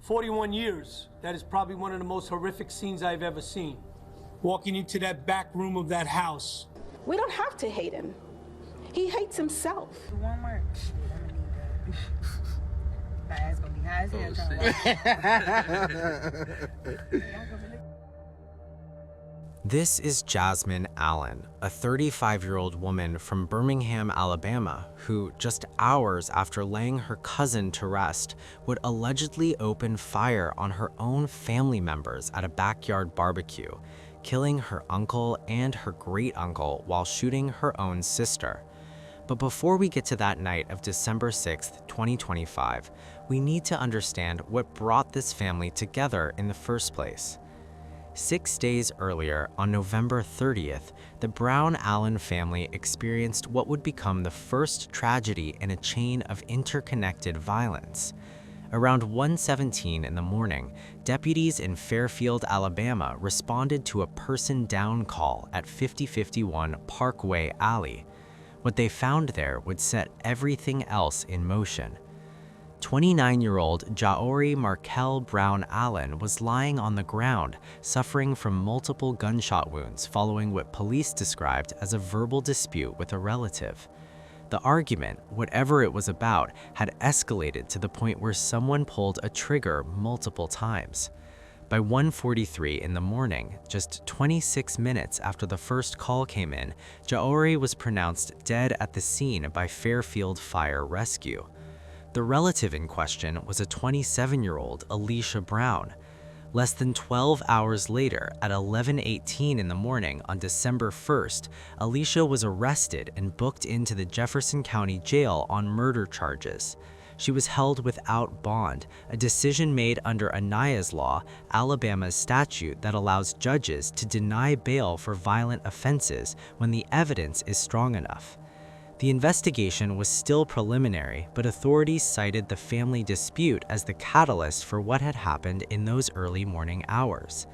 41 years. That is probably one of the most horrific scenes I've ever seen. Walking into that back room of that house. We don't have to hate him. He hates himself. One more. Shit, I'm gonna need that. My ass gonna be high as hell. This is Jasmine Allen, a 35-year-old woman from Birmingham, Alabama, who, just hours after laying her cousin to rest, would allegedly open fire on her own family members at a backyard barbecue, killing her uncle and her great-uncle while shooting her own sister. But before we get to that night of December 6, 2025, we need to understand what brought this family together in the first place. 6 days earlier, on November 30th, the Brown-Allen family experienced what would become the first tragedy in a chain of interconnected violence. Around 1:17 in the morning, deputies in Fairfield, Alabama responded to a person down call at 5051 Parkway Alley. What they found there would set everything else in motion. 29-year-old Jaori Markel Brown Allen was lying on the ground, suffering from multiple gunshot wounds following what police described as a verbal dispute with a relative. The argument, whatever it was about, had escalated to the point where someone pulled a trigger multiple times. By 1:43 in the morning, just 26 minutes after the first call came in, Jaori was pronounced dead at the scene by Fairfield Fire Rescue. The relative in question was a 27-year-old Alicia Brown. Less than 12 hours later, at 11:18 in the morning on December 1st, Alicia was arrested and booked into the Jefferson County Jail on murder charges. She was held without bond, a decision made under Aniah's Law, Alabama's statute that allows judges to deny bail for violent offenses when the evidence is strong enough. The investigation was still preliminary, but authorities cited the family dispute as the catalyst for what had happened in those early morning hours.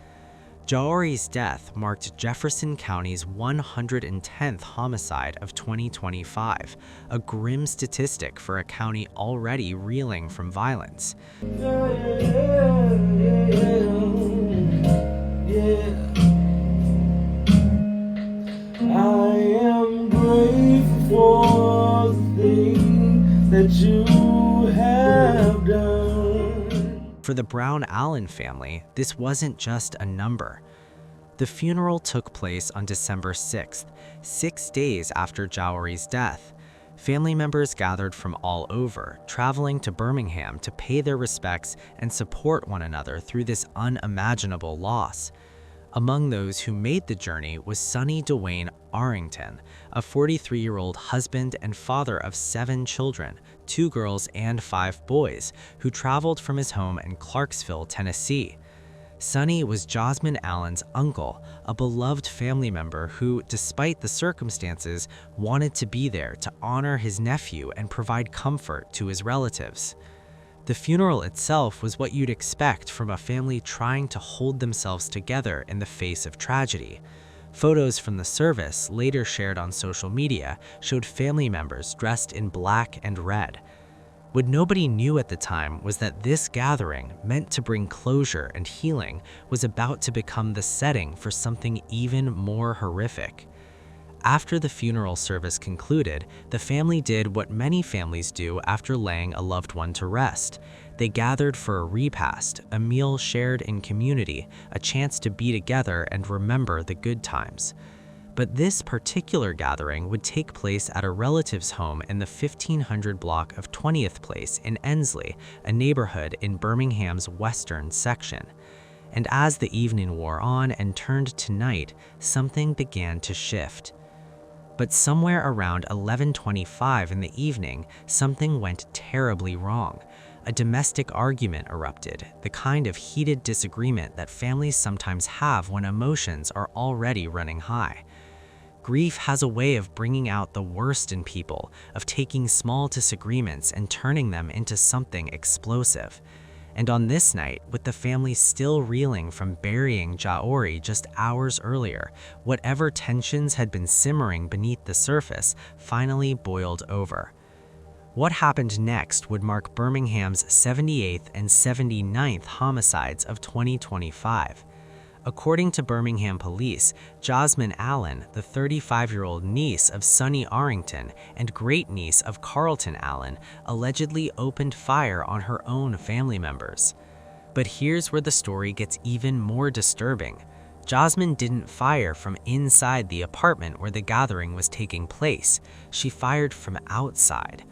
Jaori's death marked Jefferson County's 110th homicide of 2025, a grim statistic for a county already reeling from violence. I am grateful for the thing that you have done. For the Brown-Allen family, this wasn't just a number. The funeral took place on December 6th, 6 days after Jaori's death. Family members gathered from all over, traveling to Birmingham to pay their respects and support one another through this unimaginable loss. Among those who made the journey was Sonny Dwayne Arrington, a 43-year-old husband and father of 7 children, 2 girls and 5 boys, who traveled from his home in Clarksville, Tennessee. Sonny was Jasmine Allen's uncle, a beloved family member who, despite the circumstances, wanted to be there to honor his nephew and provide comfort to his relatives. The funeral itself was what you'd expect from a family trying to hold themselves together in the face of tragedy. Photos from the service, later shared on social media, showed family members dressed in black and red. What nobody knew at the time was that this gathering, meant to bring closure and healing, was about to become the setting for something even more horrific. After the funeral service concluded, the family did what many families do after laying a loved one to rest. They gathered for a repast, a meal shared in community, a chance to be together and remember the good times. But this particular gathering would take place at a relative's home in the 1500 block of 20th Place in Ensley, a neighborhood in Birmingham's western section. And as the evening wore on and turned to night, something began to shift. But somewhere around 11:25 in the evening, something went terribly wrong. A domestic argument erupted, the kind of heated disagreement that families sometimes have when emotions are already running high. Grief has a way of bringing out the worst in people, of taking small disagreements and turning them into something explosive. And on this night, with the family still reeling from burying Jaori just hours earlier, whatever tensions had been simmering beneath the surface finally boiled over. What happened next would mark Birmingham's 78th and 79th homicides of 2025. According to Birmingham police, Jasmine Allen, the 35-year-old niece of Sonny Arrington and great-niece of Carlton Allen, allegedly opened fire on her own family members. But here's where the story gets even more disturbing. Jasmine didn't fire from inside the apartment where the gathering was taking place. She fired from outside.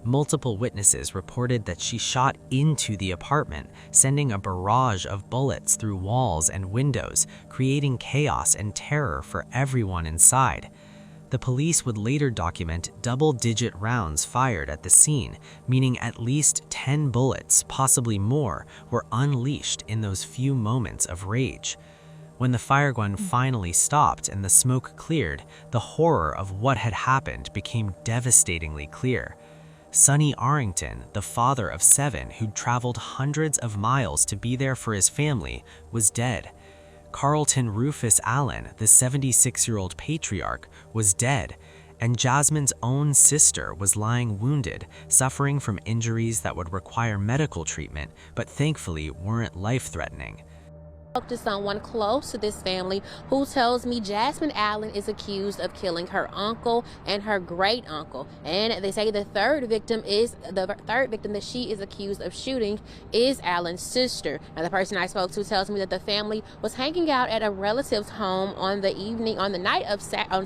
Multiple witnesses reported that she shot into the apartment, sending a barrage of bullets through walls and windows, creating chaos and terror for everyone inside. The police would later document double-digit rounds fired at the scene, meaning at least 10 bullets, possibly more, were unleashed in those few moments of rage. When the fire gun finally stopped and the smoke cleared, the horror of what had happened became devastatingly clear. Sonny Arrington, the father of 7 who'd traveled hundreds of miles to be there for his family, was dead. Carlton Rufus Allen, the 76-year-old patriarch, was dead, and Jasmine's own sister was lying wounded, suffering from injuries that would require medical treatment, but thankfully weren't life-threatening. Spoke to someone close to this family who tells me Jasmine Allen is accused of killing her uncle and her great uncle, and they say the third victim that she is accused of shooting is Allen's sister. Now, the person I spoke to tells me that the family was hanging out at a relative's home on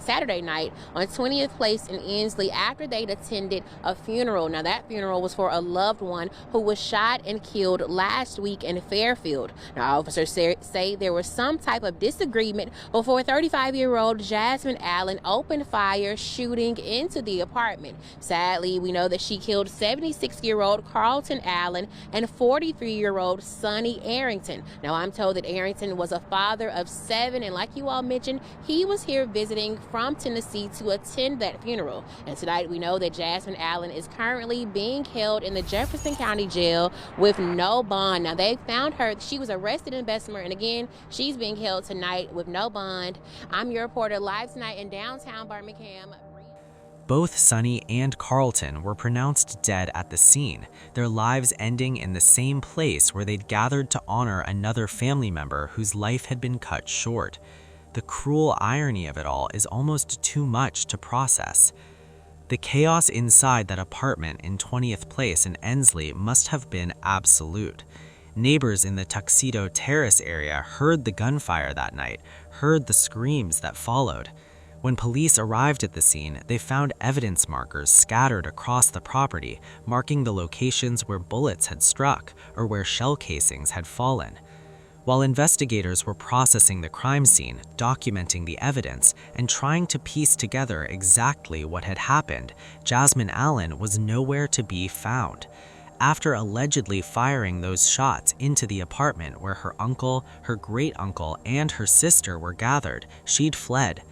Saturday night on 20th Place in Ensley after they'd attended a funeral. Now, that funeral was for a loved one who was shot and killed last week in Fairfield. Now, officers say there was some type of disagreement before 35-year-old Jasmine Allen opened fire, shooting into the apartment. Sadly, we know that she killed 76-year-old Carlton Allen and 43-year-old Sonny Arrington. Now, I'm told that Arrington was a father of 7, and like you all mentioned, he was here visiting from Tennessee to attend that funeral. And tonight, we know that Jasmine Allen is currently being held in the Jefferson County Jail with no bond. Now, they found her. She was arrested in Bessemer, and again, she's being held tonight with no bond. I'm your reporter live tonight in downtown Birmingham. Both Sonny and Carlton were pronounced dead at the scene, their lives ending in the same place where they'd gathered to honor another family member whose life had been cut short. The cruel irony of it all is almost too much to process. The chaos inside that apartment in 20th Place in Ensley must have been absolute. Neighbors in the Tuxedo Terrace area heard the gunfire that night, heard the screams that followed. When police arrived at the scene, they found evidence markers scattered across the property, marking the locations where bullets had struck or where shell casings had fallen. While investigators were processing the crime scene, documenting the evidence, and trying to piece together exactly what had happened, Jasmine Allen was nowhere to be found. After allegedly firing those shots into the apartment where her uncle, her great-uncle, and her sister were gathered, she'd fled.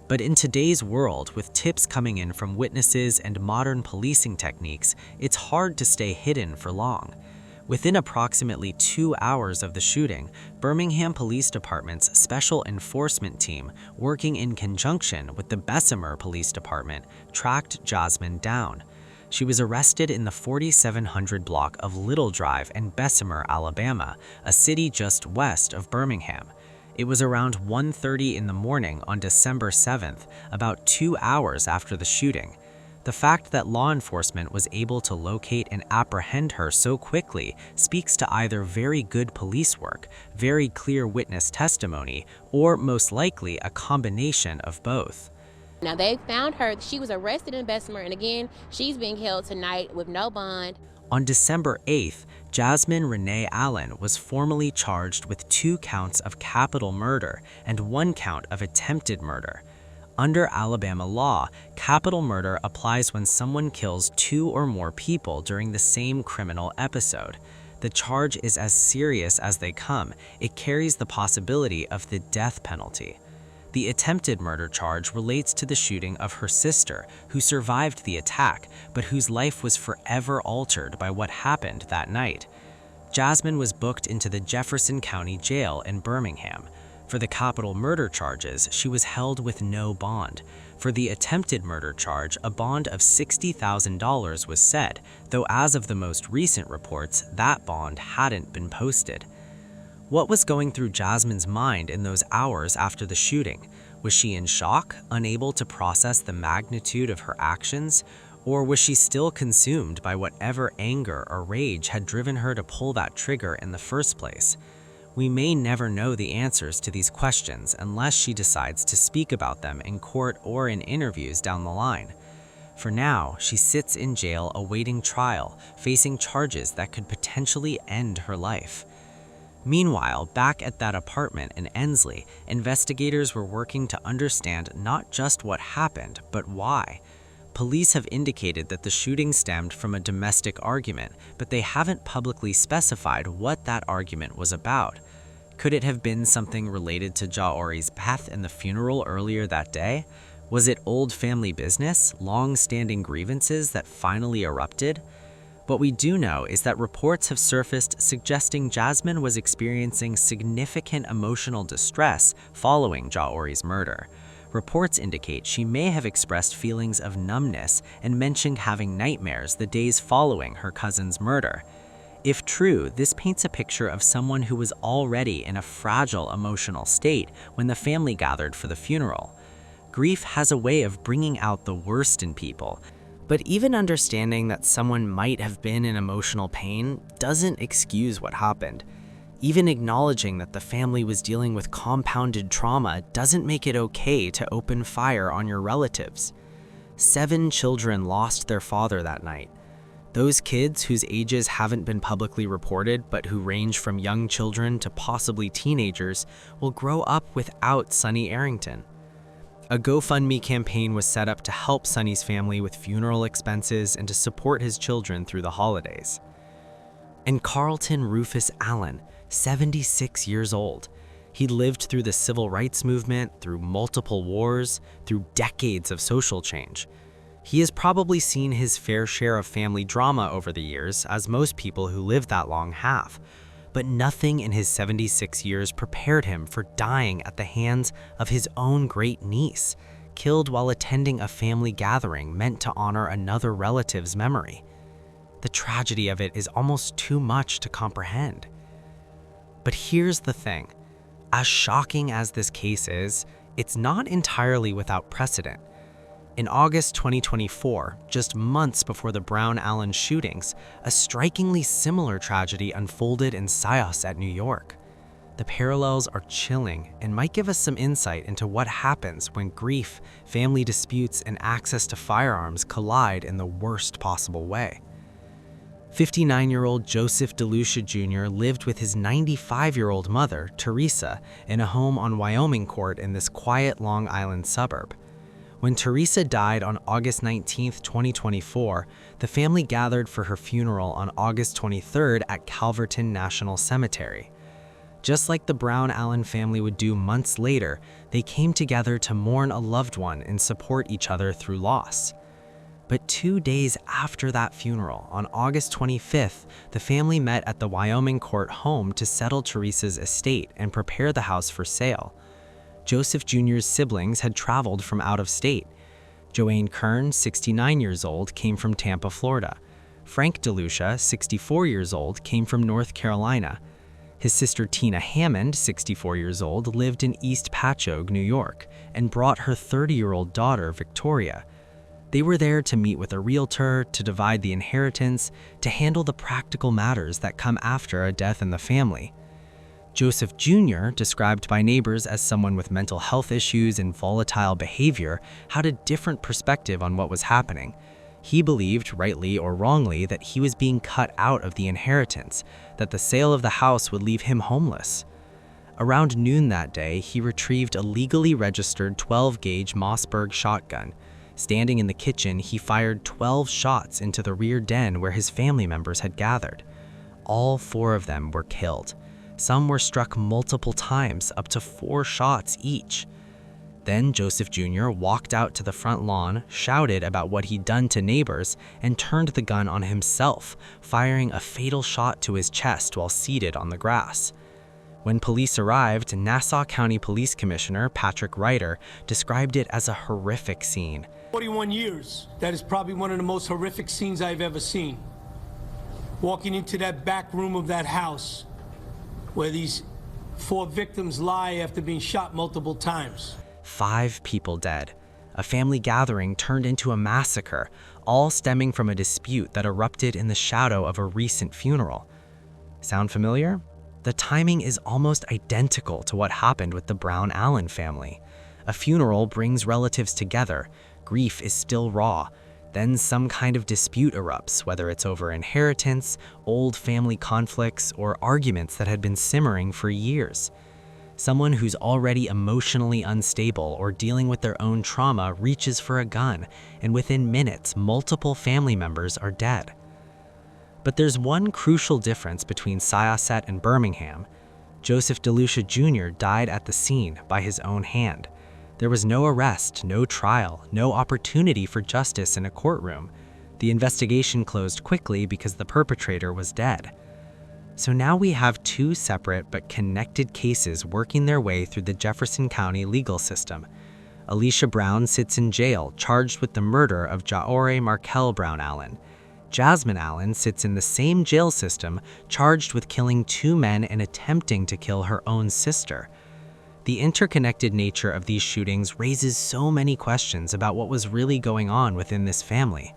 But in today's world, with tips coming in from witnesses and modern policing techniques, it's hard to stay hidden for long. Within approximately 2 hours of the shooting, Birmingham Police Department's Special Enforcement Team, working in conjunction with the Bessemer Police Department, tracked Jasmine down. She was arrested in the 4700 block of Little Drive in Bessemer, Alabama, a city just west of Birmingham. It was around 1:30 in the morning on December 7th, about 2 hours after the shooting. The fact that law enforcement was able to locate and apprehend her so quickly speaks to either very good police work, very clear witness testimony, or most likely a combination of both. Now, they found her. She was arrested in Bessemer, and again, she's being held tonight with no bond. On December 8th, Jasmine Renee Allen was formally charged with 2 counts of capital murder and 1 count of attempted murder. Under Alabama law, capital murder applies when someone kills 2 or more people during the same criminal episode. The charge is as serious as they come. It carries the possibility of the death penalty. The attempted murder charge relates to the shooting of her sister, who survived the attack, but whose life was forever altered by what happened that night. Jasmine was booked into the Jefferson County Jail in Birmingham. For the capital murder charges, she was held with no bond. For the attempted murder charge, a bond of $60,000 was set, though as of the most recent reports, that bond hadn't been posted. What was going through Jasmine's mind in those hours after the shooting? Was she in shock, unable to process the magnitude of her actions? Or was she still consumed by whatever anger or rage had driven her to pull that trigger in the first place? We may never know the answers to these questions unless she decides to speak about them in court or in interviews down the line. For now, she sits in jail awaiting trial, facing charges that could potentially end her life. Meanwhile, back at that apartment in Ensley, investigators were working to understand not just what happened, but why. Police have indicated that the shooting stemmed from a domestic argument, but they haven't publicly specified what that argument was about. Could it have been something related to Jaori's death and the funeral earlier that day? Was it old family business, long-standing grievances that finally erupted? What we do know is that reports have surfaced suggesting Jasmine was experiencing significant emotional distress following Jaori's murder. Reports indicate she may have expressed feelings of numbness and mentioned having nightmares the days following her cousin's murder. If true, this paints a picture of someone who was already in a fragile emotional state when the family gathered for the funeral. Grief has a way of bringing out the worst in people, but even understanding that someone might have been in emotional pain doesn't excuse what happened. Even acknowledging that the family was dealing with compounded trauma doesn't make it okay to open fire on your relatives. 7 children lost their father that night. Those kids whose ages haven't been publicly reported but who range from young children to possibly teenagers will grow up without Sonny Arrington. A GoFundMe campaign was set up to help Sonny's family with funeral expenses and to support his children through the holidays. And Carlton Rufus Allen, 76 years old. He lived through the civil rights movement, through multiple wars, through decades of social change. He has probably seen his fair share of family drama over the years, as most people who live that long have. But nothing in his 76 years prepared him for dying at the hands of his own great niece, killed while attending a family gathering meant to honor another relative's memory. The tragedy of it is almost too much to comprehend. But here's the thing. As shocking as this case is, it's not entirely without precedent. In August 2024, just months before the Brown-Allen shootings, a strikingly similar tragedy unfolded in Syosset, New York. The parallels are chilling and might give us some insight into what happens when grief, family disputes, and access to firearms collide in the worst possible way. 59-year-old Joseph DeLucia Jr. lived with his 95-year-old mother, Teresa, in a home on Wyoming Court in this quiet Long Island suburb. When Teresa died on August 19, 2024, the family gathered for her funeral on August 23 at Calverton National Cemetery. Just like the Brown-Allen family would do months later, they came together to mourn a loved one and support each other through loss. But 2 days after that funeral, on August 25th, the family met at the Wyoming Court home to settle Teresa's estate and prepare the house for sale. Joseph Jr.'s siblings had traveled from out of state. Joanne Kern, 69 years old, came from Tampa, Florida. Frank DeLucia, 64 years old, came from North Carolina. His sister Tina Hammond, 64 years old, lived in East Patchogue, New York, and brought her 30-year-old daughter, Victoria. They were there to meet with a realtor, to divide the inheritance, to handle the practical matters that come after a death in the family. Joseph Jr., described by neighbors as someone with mental health issues and volatile behavior, had a different perspective on what was happening. He believed, rightly or wrongly, that he was being cut out of the inheritance, that the sale of the house would leave him homeless. Around noon that day, he retrieved a legally registered 12-gauge Mossberg shotgun. Standing in the kitchen, he fired 12 shots into the rear den where his family members had gathered. All 4 of them were killed. Some were struck multiple times, up to 4 shots each. Then Joseph Jr. walked out to the front lawn, shouted about what he'd done to neighbors, and turned the gun on himself, firing a fatal shot to his chest while seated on the grass. When police arrived, Nassau County Police Commissioner Patrick Ryder described it as a horrific scene. 41 years. That is probably one of the most horrific scenes I've ever seen. Walking into that back room of that house where these 4 victims lie after being shot multiple times. 5 people dead. A family gathering turned into a massacre, all stemming from a dispute that erupted in the shadow of a recent funeral. Sound familiar? The timing is almost identical to what happened with the Brown Allen family. A funeral brings relatives together, grief is still raw, then some kind of dispute erupts, whether it's over inheritance, old family conflicts, or arguments that had been simmering for years. Someone who's already emotionally unstable or dealing with their own trauma reaches for a gun, and within minutes, multiple family members are dead. But there's one crucial difference between Syosset and Birmingham. Joseph DeLucia Jr. died at the scene by his own hand. There was no arrest, no trial, no opportunity for justice in a courtroom. The investigation closed quickly because the perpetrator was dead. So now we have 2 separate but connected cases working their way through the Jefferson County legal system. Alicia Brown sits in jail charged with the murder of Jaore Markel Brown Allen. Jasmine Allen sits in the same jail system charged with killing 2 men and attempting to kill her own sister. The interconnected nature of these shootings raises so many questions about what was really going on within this family.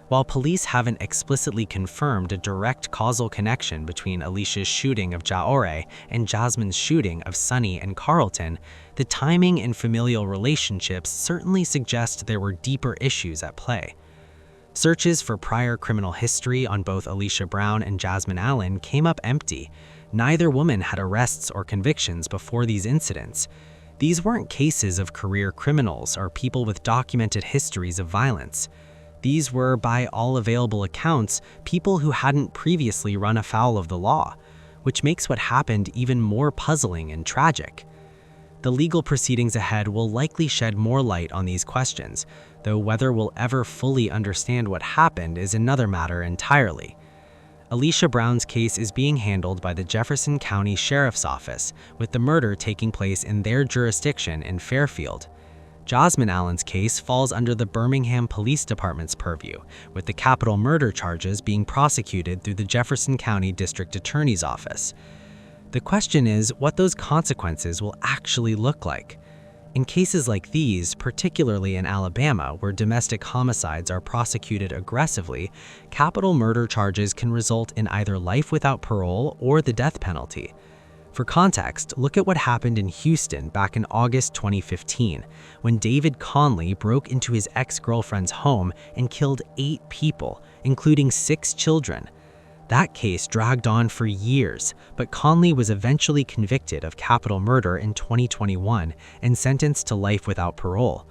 While police haven't explicitly confirmed a direct causal connection between Alicia's shooting of Jaore and Jasmine's shooting of Sunny and Carlton, the timing and familial relationships certainly suggest there were deeper issues at play. Searches for prior criminal history on both Alicia Brown and Jasmine Allen came up empty. Neither woman had arrests or convictions before these incidents. These weren't cases of career criminals or people with documented histories of violence. These were, by all available accounts, people who hadn't previously run afoul of the law, which makes what happened even more puzzling and tragic. The legal proceedings ahead will likely shed more light on these questions, though whether we'll ever fully understand what happened is another matter entirely. Alicia Brown's case is being handled by the Jefferson County Sheriff's Office, with the murder taking place in their jurisdiction in Fairfield. Jasmine Allen's case falls under the Birmingham Police Department's purview, with the capital murder charges being prosecuted through the Jefferson County District Attorney's Office. The question is what those consequences will actually look like. In cases like these, particularly in Alabama, where domestic homicides are prosecuted aggressively, capital murder charges can result in either life without parole or the death penalty. For context, look at what happened in Houston back in August 2015, when David Conley broke into his ex-girlfriend's home and killed 8 people, including 6 children. That case dragged on for years, but Conley was eventually convicted of capital murder in 2021 and sentenced to life without parole.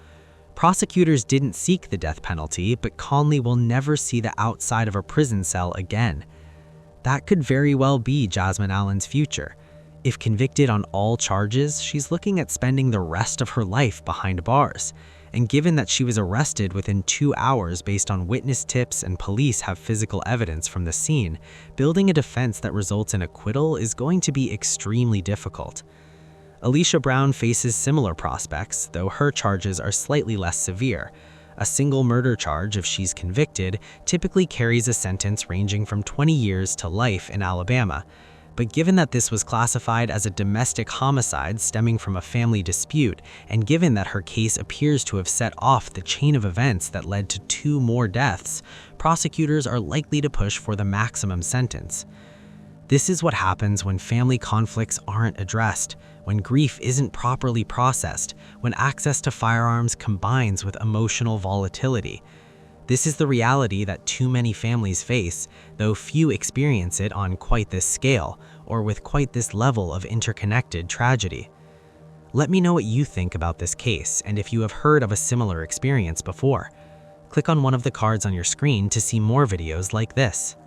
Prosecutors didn't seek the death penalty, but Conley will never see the outside of a prison cell again. That could very well be Jasmine Allen's future. If convicted on all charges, she's looking at spending the rest of her life behind bars. And given that she was arrested within 2 hours based on witness tips and police have physical evidence from the scene, building a defense that results in acquittal is going to be extremely difficult. Alicia Brown faces similar prospects, though her charges are slightly less severe. A single murder charge, if she's convicted, typically carries a sentence ranging from 20 years to life in Alabama. But given that this was classified as a domestic homicide stemming from a family dispute, and given that her case appears to have set off the chain of events that led to 2 more deaths, prosecutors are likely to push for the maximum sentence. This is what happens when family conflicts aren't addressed, when grief isn't properly processed, when access to firearms combines with emotional volatility. This is the reality that too many families face, though few experience it on quite this scale or with quite this level of interconnected tragedy. Let me know what you think about this case and if you have heard of a similar experience before. Click on one of the cards on your screen to see more videos like this.